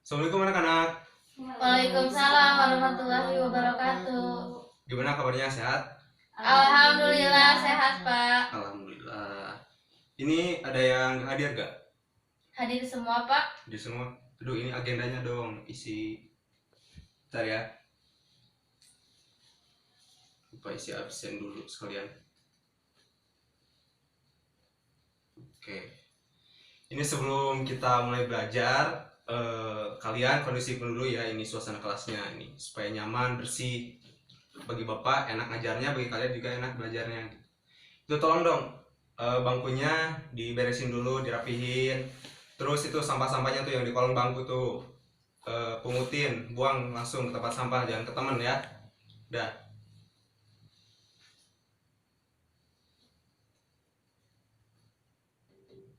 Assalamualaikum anak-anak. Waalaikumsalam warahmatullahi wabarakatuh. Gimana kabarnya, sehat? Alhamdulillah sehat, Pak. Alhamdulillah. Ini ada yang hadir gak? Hadir semua, Pak. Di semua. Aduh, ini agendanya dong, isi. Bentar ya. Lupa isi absen dulu sekalian. Oke. Ini sebelum kita mulai belajar, kalian kondisi dulu ya, ini suasana kelasnya ini supaya nyaman, bersih. Bagi Bapak enak ngajarnya, bagi kalian juga enak belajarnya. Itu tolong dong, bangkunya diberesin dulu, dirapihin. Terus itu sampah-sampahnya tuh yang di kolong bangku tuh, pungutin, buang langsung ke tempat sampah, jangan ke temen ya. Udah.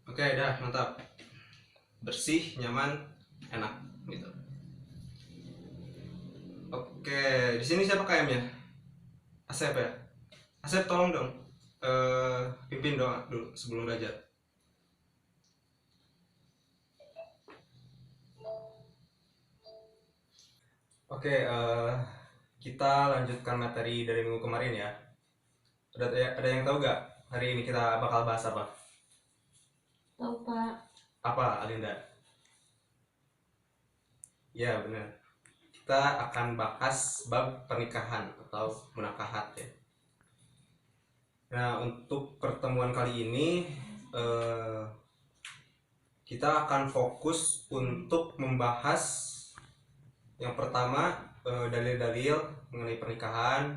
Oke, dah, mantap. Bersih, nyaman, enak gitu. Oke, di sini siapa KM-nya? Asep ya? Asep tolong dong, pimpin doa dulu sebelum belajar. Oke, kita lanjutkan materi dari minggu kemarin ya. Ada yang tahu gak hari ini kita bakal bahas apa? Tahu, Pak. Apa, Alinda? Ya, benar. Kita akan bahas bab pernikahan atau munakahat ya. Nah, untuk pertemuan kali ini kita akan fokus untuk membahas yang pertama, dalil-dalil mengenai pernikahan.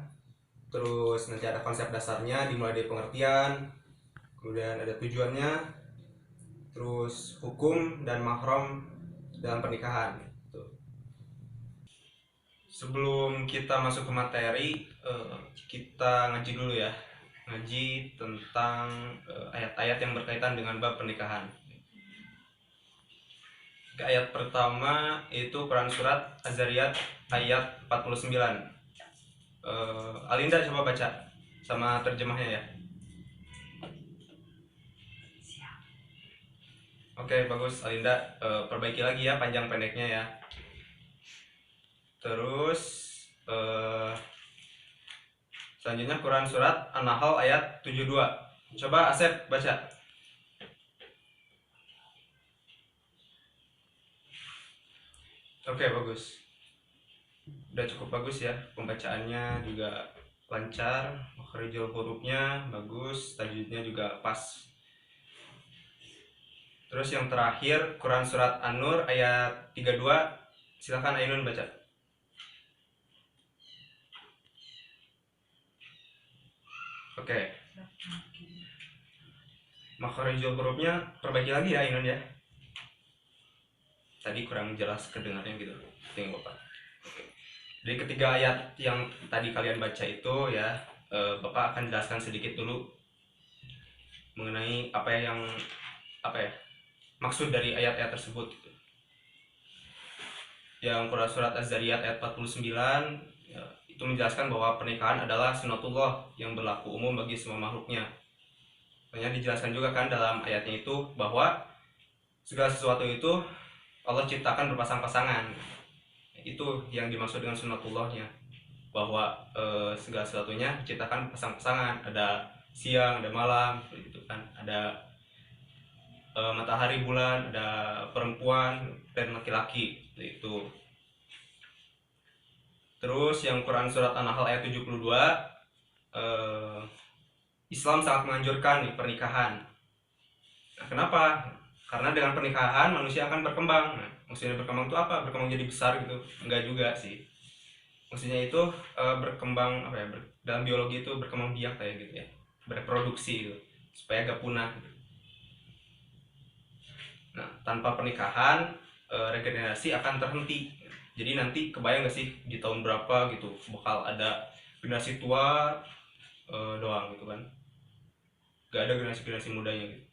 Terus nanti ada konsep dasarnya dimulai dari pengertian, kemudian ada tujuannya, terus hukum dan mahram dalam pernikahan. Sebelum kita masuk ke materi, kita ngaji dulu ya, ngaji tentang ayat-ayat yang berkaitan dengan bab pernikahan. Ayat pertama itu Quran surat Az-Zariyat ayat 49. Alinda coba baca sama terjemahnya ya. Oke, bagus Alinda, perbaiki lagi ya panjang pendeknya ya. Terus selanjutnya Quran surat An-Nahl ayat 72. Coba Asep baca. Oke, bagus. Udah cukup bagus ya, pembacaannya juga lancar, makharijul hurufnya bagus, tajwidnya juga pas. Terus yang terakhir Quran surat An-Nur ayat 32. Silakan Ainun baca. Oke. Makharijul hurufnya perbaiki lagi ya Ainun ya. Tadi kurang jelas kedengarannya gitu. Tengok Bapak. Jadi ketiga ayat yang tadi kalian baca itu ya, Bapak akan jelaskan sedikit dulu mengenai apa ya maksud dari ayat-ayat tersebut gitu. Yang Quran surat Az-Zariyat ayat 49 ya, itu menjelaskan bahwa pernikahan adalah sunatullah yang berlaku umum bagi semua makhluknya. Makanya dijelaskan juga kan dalam ayatnya itu bahwa segala sesuatu itu Allah ciptakan berpasang-pasangan. Itu yang dimaksud dengan sunatullahnya, bahwa segala sesuatunya diciptakan pasang-pasangan, ada siang, ada malam gitu kan, ada matahari, bulan, ada perempuan dan laki-laki itu. Terus yang Quran surat An-Nahl ayat 72, Islam sangat menganjurkan nih pernikahan. Nah, kenapa? Karena dengan pernikahan manusia akan berkembang. Nah, maksudnya berkembang itu apa? Berkembang jadi besar gitu? Enggak juga sih. Maksudnya itu berkembang dalam biologi itu berkembang biak kayak gitu ya, berproduksi gitu, supaya gak punah gitu. Nah, tanpa pernikahan regenerasi akan terhenti. Jadi nanti kebayang gak sih di tahun berapa gitu bakal ada generasi tua doang gitu kan, gak ada generasi mudanya gitu.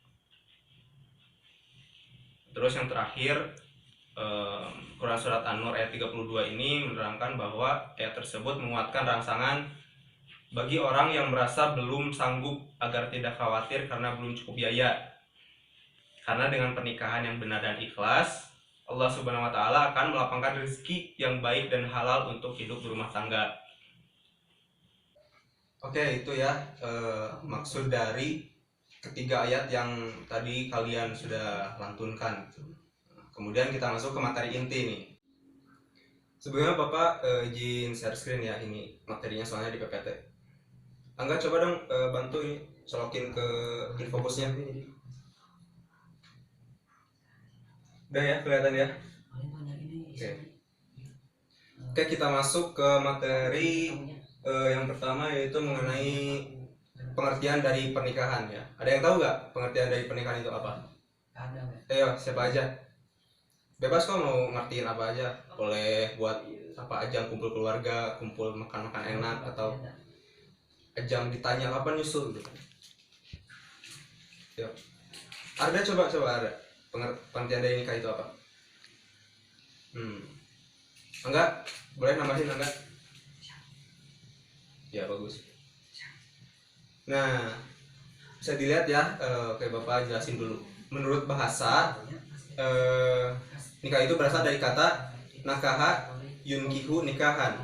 Terus yang terakhir, Quran surat An-Nur ayat 32 ini menerangkan bahwa ayat tersebut menguatkan rangsangan bagi orang yang merasa belum sanggup agar tidak khawatir karena belum cukup biaya. Karena dengan pernikahan yang benar dan ikhlas, Allah Subhanahu wa taala akan melapangkan rezeki yang baik dan halal untuk hidup berumah tangga. Oke, itu ya maksud dari ketiga ayat yang tadi kalian sudah lantunkan. Kemudian kita masuk ke materi inti nih. Sebelumnya Bapak izin share screen ya, ini materinya soalnya di PPT. Angga coba dong bantu ini colokin ke infocusnya. Udah ya, kelihatan ya? Oke. Oke, kita masuk ke materi yang pertama, yaitu mengenai pengertian dari pernikahan ya. Ada yang tahu nggak pengertian dari pernikahan itu apa? Ayo, siapa aja? Bebas kok mau ngertiin apa aja. Boleh buat apa aja, kumpul keluarga, kumpul makan-makan enak, atau ajang ditanya apa nyusul gitu. Yuk. Arda coba Arda. Pengertian dari nikah itu apa? Enggak? Boleh nambahin enggak? Ya bagus. Nah, bisa dilihat ya, oke Bapak jelasin dulu. Menurut bahasa, nikah itu berasal dari kata nakaha yunkihu nikahan,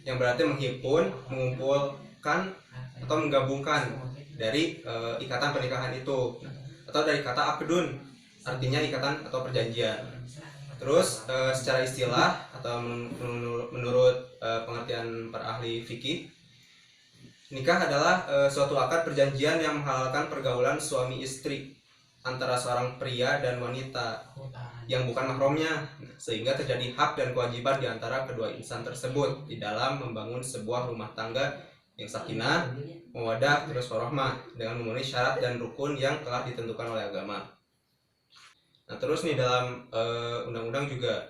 yang berarti menghimpun, mengumpulkan atau menggabungkan dari ikatan pernikahan itu, atau dari kata akdun, artinya ikatan atau perjanjian. Terus secara istilah atau menurut pengertian para ahli fikih, nikah adalah suatu akad perjanjian yang menghalalkan pergaulan suami istri antara seorang pria dan wanita yang bukan mahramnya, sehingga terjadi hak dan kewajiban di antara kedua insan tersebut di dalam membangun sebuah rumah tangga yang sakinah, mawaddah, terus warahmah dengan memenuhi syarat dan rukun yang telah ditentukan oleh agama. Nah, terus nih dalam undang-undang juga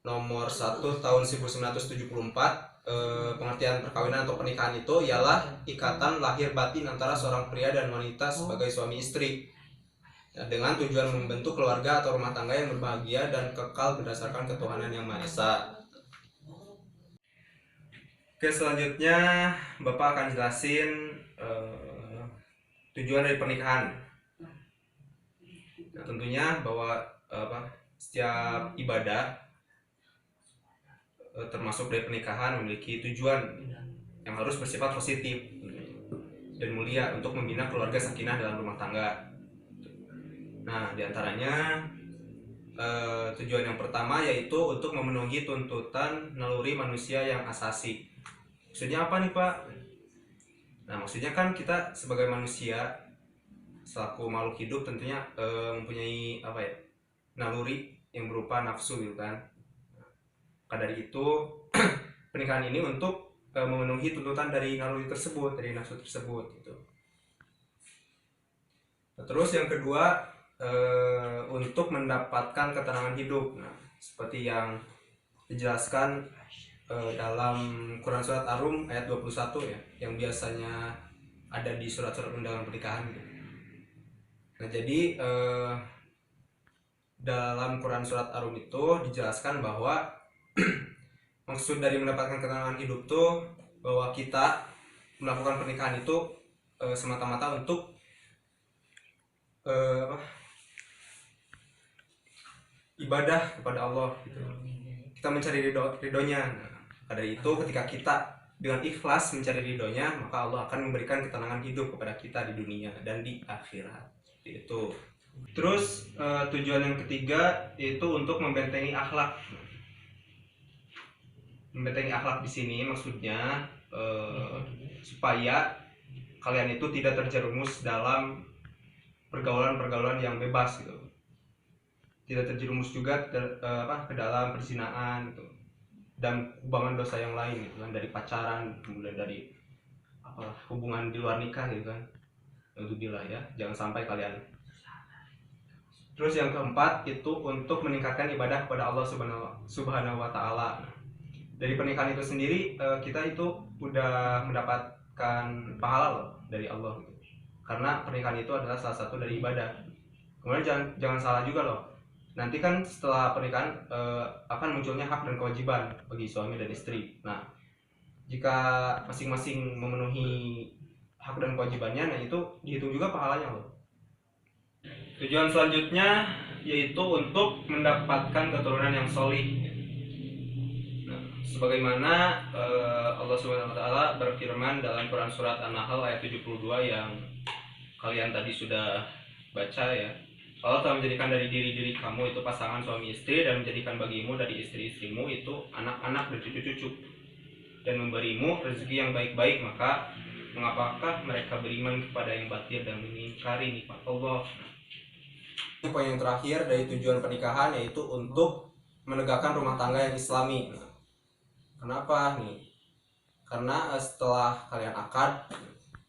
nomor 1 tahun 1974, pengertian perkawinan atau pernikahan itu ialah ikatan lahir batin antara seorang pria dan wanita sebagai suami istri, dengan tujuan membentuk keluarga atau rumah tangga yang berbahagia dan kekal berdasarkan ketuhanan yang Maha Esa. Oke, selanjutnya Bapak akan jelasin tujuan dari pernikahan. Nah, tentunya bahwa setiap ibadah termasuk dari pernikahan memiliki tujuan yang harus bersifat positif dan mulia untuk membina keluarga sakinah dalam rumah tangga. Nah, diantaranya tujuan yang pertama yaitu untuk memenuhi tuntutan naluri manusia yang asasi. Maksudnya apa nih Pak? Nah, maksudnya kan kita sebagai manusia selaku makhluk hidup tentunya mempunyai naluri yang berupa nafsu gitu kan. Maka dari itu pernikahan ini untuk memenuhi tuntutan dari naluri tersebut, dari nafsu tersebut gitu. Nah, terus yang kedua untuk mendapatkan ketenangan hidup. Nah, seperti yang dijelaskan dalam Quran Surat Ar-Rum ayat 21 ya, yang biasanya ada di surat-surat undangan pernikahan gitu. Nah, jadi dalam Quran Surat Ar-Rum itu dijelaskan bahwa maksud dari mendapatkan ketenangan hidup tuh bahwa kita melakukan pernikahan itu semata-mata untuk ibadah kepada Allah gitu. Kita mencari ridhonya. Nah, dari itu ketika kita dengan ikhlas mencari ridhonya, maka Allah akan memberikan ketenangan hidup kepada kita di dunia dan di akhirat. Itu. Terus tujuan yang ketiga yaitu untuk membentengi akhlak. Membentengi akhlak di sini maksudnya supaya kalian itu tidak terjerumus dalam pergaulan-pergaulan yang bebas gitu. Tidak terjerumus juga ke dalam perzinahan gitu, dan kubangan dosa yang lain gitu kan, dari pacaran, kemudian dari hubungan di luar nikah gitu kan. Alhamdulillah ya, jangan sampai kalian. Terus yang keempat itu untuk meningkatkan ibadah kepada Allah Subhanahu wa taala. Dari pernikahan itu sendiri kita itu udah mendapatkan pahala loh dari Allah gitu. Karena pernikahan itu adalah salah satu dari ibadah. Kemudian jangan salah juga loh. Nanti kan setelah pernikahan akan munculnya hak dan kewajiban bagi suami dan istri. Nah, jika masing-masing memenuhi hak dan kewajibannya, nah itu dihitung juga pahalanya loh. Tujuan selanjutnya yaitu untuk mendapatkan keturunan yang solih. Nah, sebagaimana Allah Subhanahu wa taala berfirman dalam Quran surat An-Nahl ayat 72 yang kalian tadi sudah baca ya. Allah telah menjadikan dari diri-diri kamu itu pasangan suami istri, dan menjadikan bagimu dari istri-istrimu itu anak-anak dan cucu-cucu, dan memberimu rezeki yang baik-baik. Maka mengapakah mereka beriman kepada yang batil dan mengingkari nikmat Allah? Ini poin yang terakhir dari tujuan pernikahan, yaitu untuk menegakkan rumah tangga yang islami. Kenapa nih? Karena setelah kalian akad,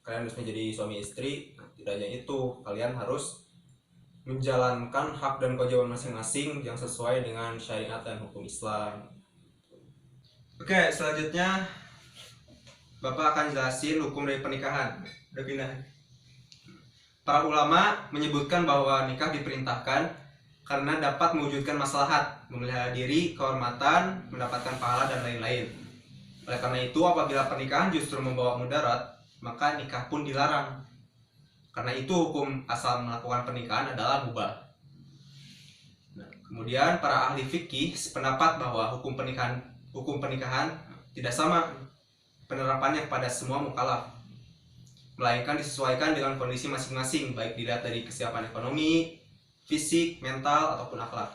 kalian harus menjadi suami istri. Tidak hanya itu, kalian harus menjalankan hak dan kewajiban masing-masing yang sesuai dengan syariat dan hukum Islam. Oke, selanjutnya Bapak akan jelasin hukum dari pernikahan. Udah pindah. Para ulama menyebutkan bahwa nikah diperintahkan karena dapat mewujudkan maslahat, memelihara diri, kehormatan, mendapatkan pahala, dan lain-lain. Oleh karena itu, apabila pernikahan justru membawa mudarat, maka nikah pun dilarang. Karena itu hukum asal melakukan pernikahan adalah mubah. Nah, kemudian para ahli fikih sependapat bahwa hukum pernikahan tidak sama penerapannya pada semua mukallaf, melainkan disesuaikan dengan kondisi masing-masing, baik dilihat dari kesiapan ekonomi, fisik, mental, ataupun akhlak.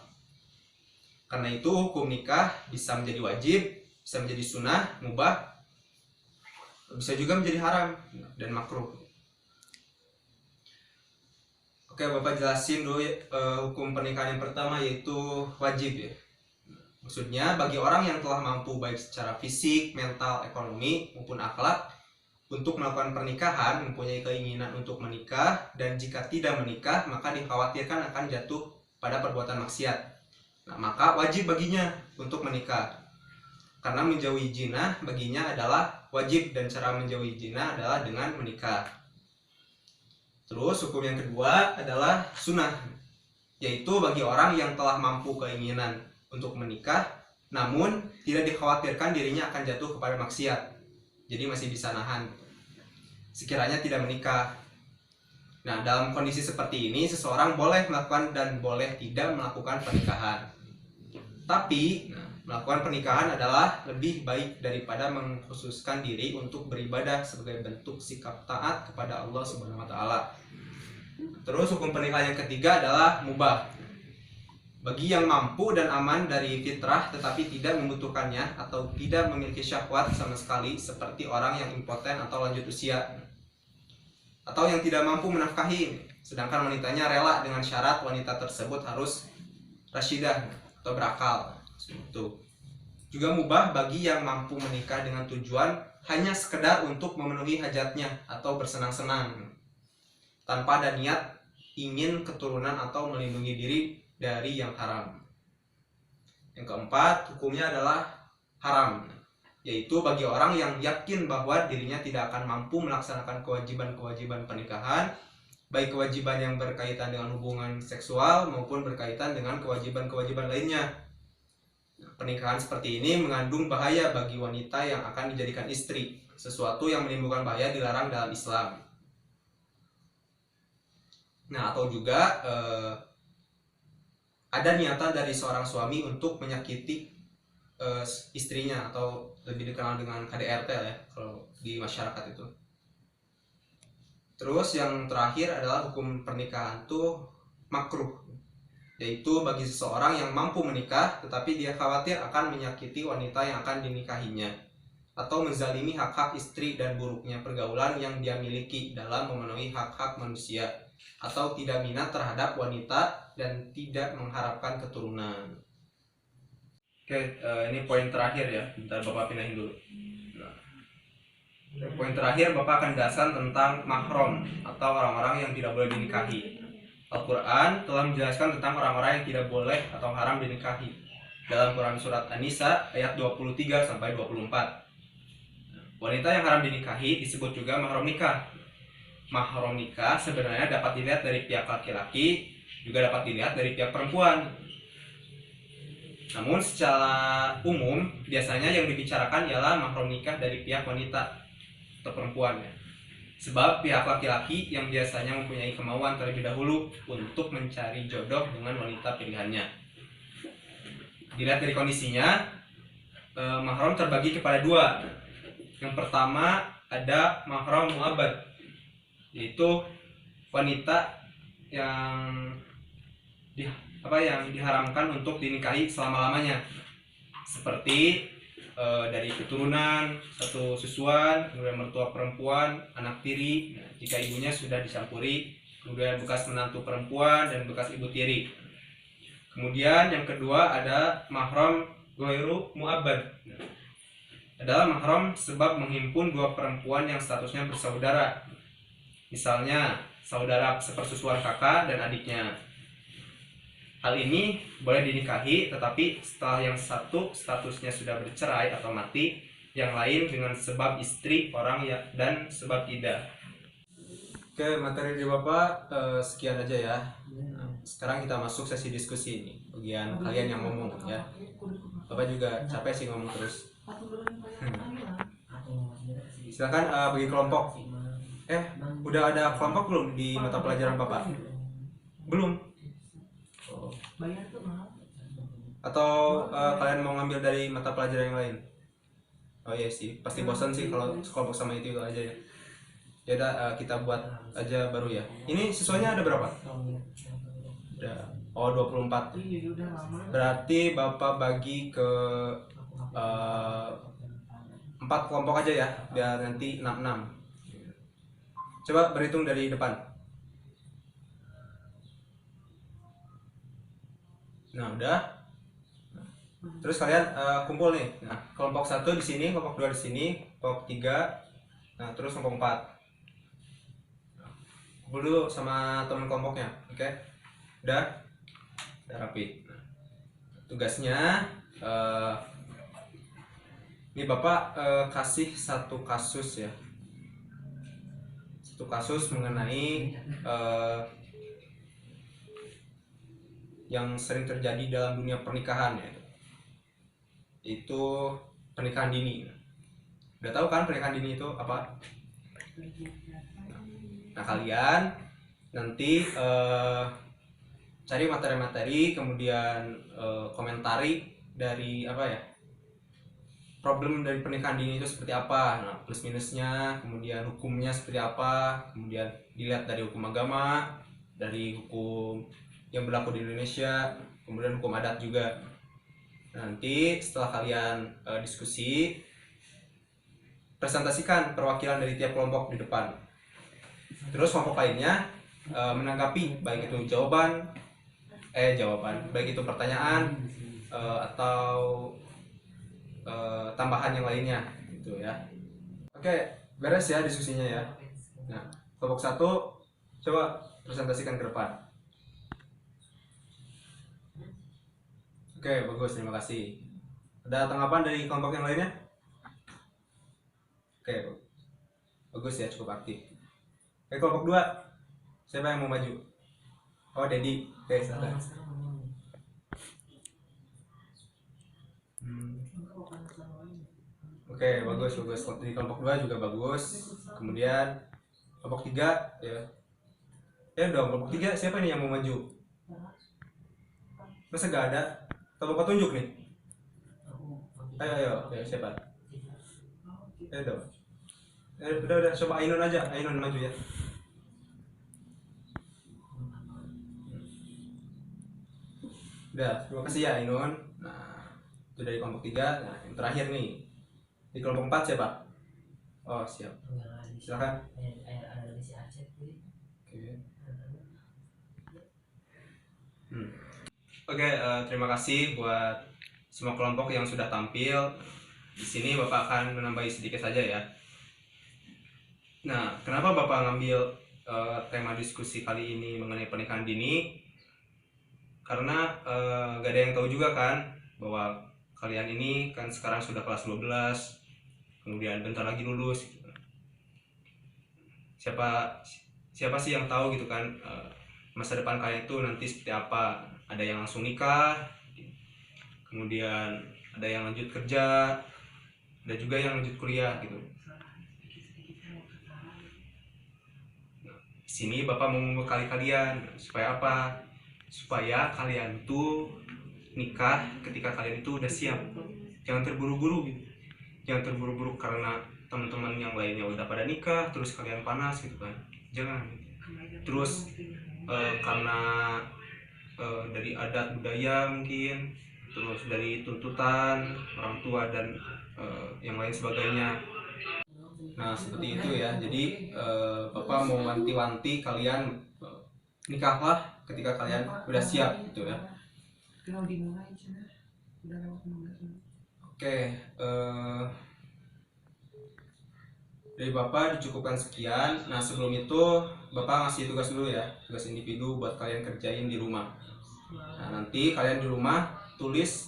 Karena itu hukum nikah bisa menjadi wajib, bisa menjadi sunnah, mubah, bisa juga menjadi haram dan makruh. Oke, Bapak jelasin dulu hukum pernikahan yang pertama, yaitu wajib ya. Maksudnya bagi orang yang telah mampu baik secara fisik, mental, ekonomi maupun akhlak untuk melakukan pernikahan, mempunyai keinginan untuk menikah, dan jika tidak menikah maka dikhawatirkan akan jatuh pada perbuatan maksiat. Nah, maka wajib baginya untuk menikah. Karena menjauhi zina baginya adalah wajib, dan cara menjauhi zina adalah dengan menikah. Terus hukum yang kedua adalah sunnah, yaitu bagi orang yang telah mampu keinginan untuk menikah, namun tidak dikhawatirkan dirinya akan jatuh kepada maksiat, jadi masih bisa nahan sekiranya tidak menikah. Nah, dalam kondisi seperti ini seseorang boleh melakukan dan boleh tidak melakukan pernikahan. Tapi melakukan pernikahan adalah lebih baik daripada mengkhususkan diri untuk beribadah sebagai bentuk sikap taat kepada Allah Subhanahu wa taala. Terus hukum pernikahan yang ketiga adalah mubah. Bagi yang mampu dan aman dari fitrah tetapi tidak membutuhkannya atau tidak memiliki syahwat sama sekali, seperti orang yang impoten atau lanjut usia, atau yang tidak mampu menafkahi, sedangkan wanitanya rela dengan syarat wanita tersebut harus rasyidah atau berakal. Itu juga mubah bagi yang mampu menikah dengan tujuan hanya sekedar untuk memenuhi hajatnya atau bersenang-senang, tanpa ada niat ingin keturunan atau melindungi diri dari yang haram. Yang keempat, hukumnya adalah haram, yaitu bagi orang yang yakin bahwa dirinya tidak akan mampu melaksanakan kewajiban-kewajiban pernikahan, baik kewajiban yang berkaitan dengan hubungan seksual maupun berkaitan dengan kewajiban-kewajiban lainnya. Pernikahan seperti ini mengandung bahaya bagi wanita yang akan dijadikan istri. Sesuatu yang menimbulkan bahaya dilarang dalam Islam. Nah, atau juga ada niatan dari seorang suami untuk menyakiti istrinya, atau lebih dikenal dengan KDRT ya kalau di masyarakat itu. Terus yang terakhir adalah hukum pernikahan itu makruh, yaitu bagi seseorang yang mampu menikah tetapi dia khawatir akan menyakiti wanita yang akan dinikahinya, atau menzalimi hak-hak istri dan buruknya pergaulan yang dia miliki dalam memenuhi hak-hak manusia, atau tidak minat terhadap wanita dan tidak mengharapkan keturunan. Oke, ini poin terakhir ya. Bentar Bapak pindahin dulu. Nah, poin terakhir Bapak akan jelaskan tentang mahram atau orang-orang yang tidak boleh dinikahi. Al-Quran telah menjelaskan tentang orang-orang yang tidak boleh atau haram dinikahi dalam Quran surat An-Nisa ayat 23-24. Wanita yang haram dinikahi disebut juga mahram nikah. Mahram nikah sebenarnya dapat dilihat dari pihak laki-laki, juga dapat dilihat dari pihak perempuan. Namun secara umum biasanya yang dibicarakan ialah mahram nikah dari pihak wanita atau perempuan ya. Sebab pihak laki-laki yang biasanya mempunyai kemauan terlebih dahulu untuk mencari jodoh dengan wanita pilihannya. Dilihat dari kondisinya, mahram terbagi kepada dua. Yang pertama ada mahram mu'abbad, yaitu wanita yang yang diharamkan untuk dinikahi selama-lamanya, seperti dari keturunan, satu susuan, kemudian mertua perempuan, anak tiri jika ibunya sudah dicampuri, kemudian bekas menantu perempuan dan bekas ibu tiri. Kemudian yang kedua ada mahram ghairu mu'abbad, adalah mahram sebab menghimpun dua perempuan yang statusnya bersaudara, misalnya saudara sepersusuan kakak dan adiknya. Hal ini boleh dinikahi, tetapi setelah yang satu statusnya sudah bercerai atau mati, yang lain dengan sebab istri orang ya dan sebab tidak. Oke, materi dari Bapak sekian aja ya. Sekarang kita masuk sesi diskusi ini. Bagian kalian yang ngomong ya. Bapak juga capek sih ngomong terus. Silakan bagi kelompok. Udah ada kelompok belum di mata pelajaran Bapak? Belum. Atau kalian mau ngambil dari mata pelajaran yang lain? Oh iya sih, pasti bosan sih kalau kelompok sama itu aja ya. Ya udah, kita buat aja baru ya. Ini siswanya ada berapa? Ada. Oh, 24. Berarti Bapak bagi ke 4 kelompok aja ya, biar nanti 6-6. Coba berhitung dari depan. Nah, udah. Terus kalian kumpul nih. Nah, kelompok 1 di sini, kelompok 2 di sini, kelompok 3. Nah, terus kelompok 4. Kumpul dulu sama teman kelompoknya. Oke. Udah rapi. Tugasnya ini Bapak kasih satu kasus ya. Satu kasus mengenai yang sering terjadi dalam dunia pernikahan ya. Itu pernikahan dini. Udah tahu kan pernikahan dini itu apa? Nah, kalian nanti cari materi-materi, kemudian komentari dari problem dari pernikahan dini itu seperti apa, nah plus minusnya, kemudian hukumnya seperti apa, kemudian dilihat dari hukum agama, dari hukum yang berlaku di Indonesia, kemudian hukum adat juga. Nanti setelah kalian diskusi, presentasikan perwakilan dari tiap kelompok di depan. Terus kelompok lainnya menanggapi, baik itu jawaban, baik itu pertanyaan atau tambahan yang lainnya, gitu ya. Oke, beres ya diskusinya ya. Nah, kelompok 1 coba presentasikan ke depan. Oke, bagus, terima kasih. Ada tanggapan dari kelompok yang lainnya? Oke, bagus ya, cukup aktif. Oke, kelompok 2, siapa yang mau maju? Oh, Dedi. Oke, silakan. Oke, bagus. Di kelompok 2 juga bagus. Kemudian kelompok 3 ya. Dong, kelompok 3 siapa nih yang mau maju? Masa gak ada? Atau Bapak tunjuk nih? Ayo, siapa? Dong. Udah, coba Ainun aja. Ainun maju ya. Udah, terima kasih ya Ainun. Nah, itu dari kelompok 3. Nah, yang terakhir nih. Di kelompok 4 siapa? Oh, siap. Silakan. Oke, terima kasih buat semua kelompok yang sudah tampil. Di sini Bapak akan menambahi sedikit saja ya. Nah, kenapa Bapak ngambil tema diskusi kali ini mengenai pernikahan dini? Karena gak ada yang tahu juga kan bahwa kalian ini kan sekarang sudah kelas 12, kemudian bentar lagi lulus. Siapa sih yang tahu gitu kan masa depan kalian itu nanti seperti apa? Ada yang langsung nikah, kemudian ada yang lanjut kerja, ada juga yang lanjut kuliah gitu. Di sini Bapak mau membekali kalian supaya apa? Supaya kalian tuh nikah ketika kalian itu udah siap. Jangan terburu-buru gitu. Jangan terburu-buru karena teman-teman yang lainnya udah pada nikah terus kalian panas gitu kan. Jangan. Terus karena dari adat budaya mungkin, terus dari tuntutan orang tua dan yang lain sebagainya. Nah seperti itu ya. Jadi Bapak mau wanti-wanti kalian nikahlah ketika kalian udah siap gitu ya. Oke, dari Bapak dicukupkan sekian. Nah sebelum itu Bapak ngasih tugas dulu ya, tugas individu buat kalian kerjain di rumah. Nah nanti kalian di rumah tulis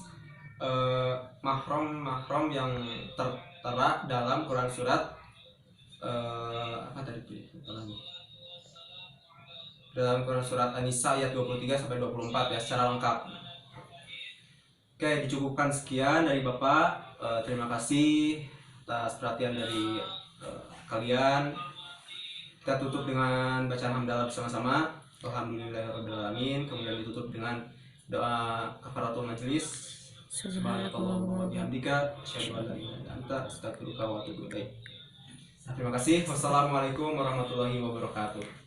mahram yang tertera dalam Quran surat apa tadi dalam Quran surat An-Nisa ayat 23 sampai 24 ya secara lengkap. Oke, dicukupkan sekian dari Bapak. Terima kasih atas perhatian dari kalian. Kita tutup dengan bacaan hamdalah bersama-sama. Alhamdulillahirrahmanirrahim. Kemudian ditutup dengan doa kafaratul majelis. Subhanakallahumma wa bihamdika asyhadu an la ilaha illa anta astaghfiruka wa atubu ilaik. Terima kasih. Wassalamualaikum warahmatullahi wabarakatuh.